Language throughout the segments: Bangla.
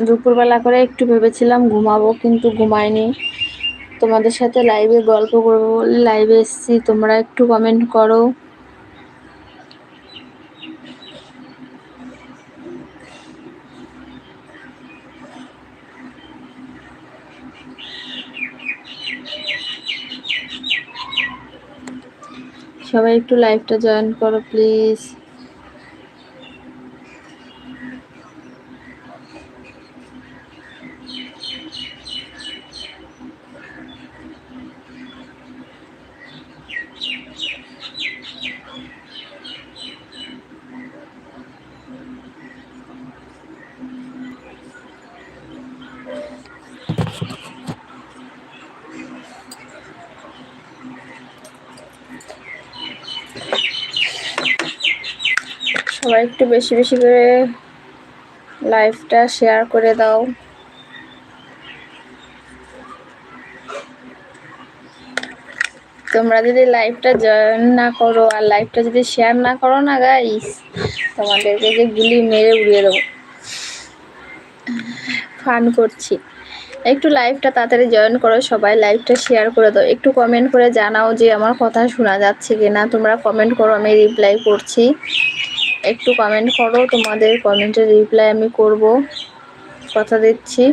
দুপুরবেলা করে একটু ভেবেছিলাম ঘুমাবো, কিন্তু ঘুমাইনি। তোমাদের সাথে লাইভে গল্প করবো বলে লাইভে এসেছি। তোমরা একটু কমেন্ট করো। সবাই একটু লাইভটা জয়েন করো প্লিজ। সবাই একটু বেশি বেশি করে লাইভটা শেয়ার করে দাও। তোমরা যদি লাইভটা জয়েন না করো আর লাইভটা যদি শেয়ার না করো না গাইস, তোমাদেরকে যে গুলি মেরে উড়িয়ে দেবো। ফান করছি। একটু লাইভটা তাড়াতাড়ি জয়েন করো, সবাই লাইভটা শেয়ার করে দাও। একটু কমেন্ট করে জানাও যে আমার কথা শোনা যাচ্ছে কিনা। তোমরা কমেন্ট করো, আমি রিপ্লাই করছি। একটু কমেন্ট করো, তোমাদের কমেন্টের রিপ্লাই আমি করব, কথা দিচ্ছি।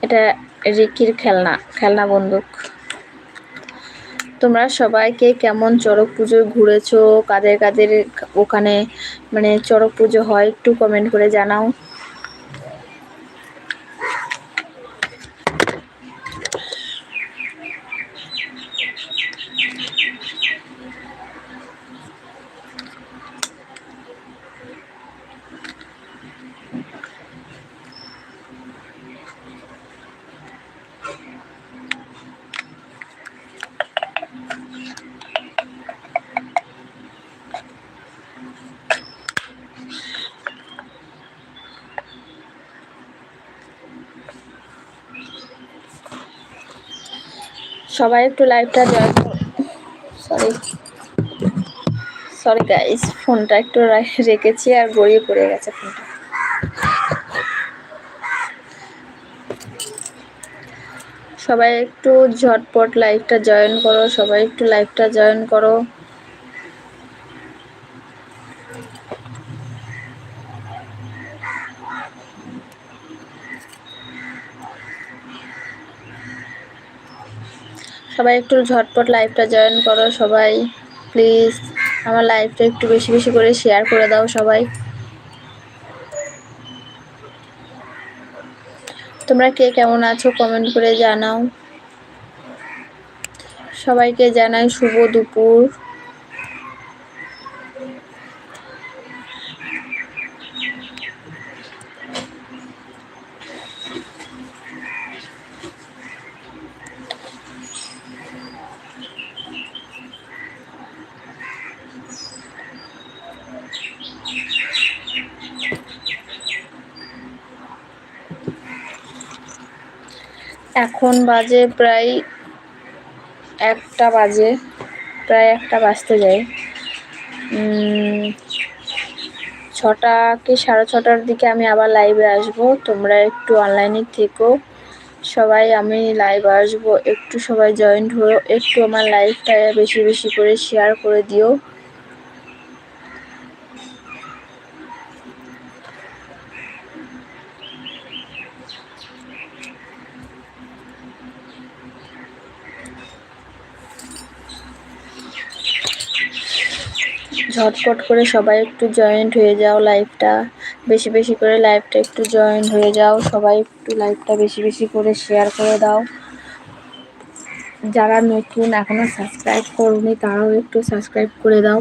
এটা রিকির খেলনা বন্দুক। তোমরা সবাইকে কেমন চড়ক পুজোয় ঘুরেছো, কাদের কাদের ওখানে মানে চড়ক পুজো হয়, একটু কমেন্ট করে জানাও। সবাই একটু লাইভটা জয়েন করো। সরি গাইস, ফোনটা একটু রেখেছি আর গড়িয়ে পড়ে গেছে ফোনটা। সবাই একটু ঝটপট লাইভটা জয়েন করো, সবাই একটু লাইভটা জয়েন করো। সবাই একটু ঝটপট লাইভটা জয়েন করো সবাই প্লিজ। আমার লাইভটা একটু বেশি বেশি করে শেয়ার করে দাও সবাই। তোমরা কে কেমন আছো কমেন্ট করে জানাও। সবাইকে জানাই শুভ দুপুর। এখন বাজে প্রায় 1টা বাজে, প্রায় 1টা বাজতে যায়। 6টা কি 6:30টার দিকে আমি আবার লাইভে আসবো। তোমরা একটু অনলাইনে থেকো সবাই, আমি লাইভ আসবো। একটু সবাই জয়েন্ট হও, একটু আমার লাইভটা বেশি বেশি করে শেয়ার করে দিও। ঝটপট করে সবাই একটু জয়েন্ট হয়ে যাও, লাইভটা বেশি বেশি করে লাইভটা একটু জয়েন্ট হয়ে যাও সবাই, একটু লাইভটা বেশি বেশি করে শেয়ার করে দাও। যারা নতুন এখনো সাবস্ক্রাইব করোনি তারাও একটু সাবস্ক্রাইব করে দাও।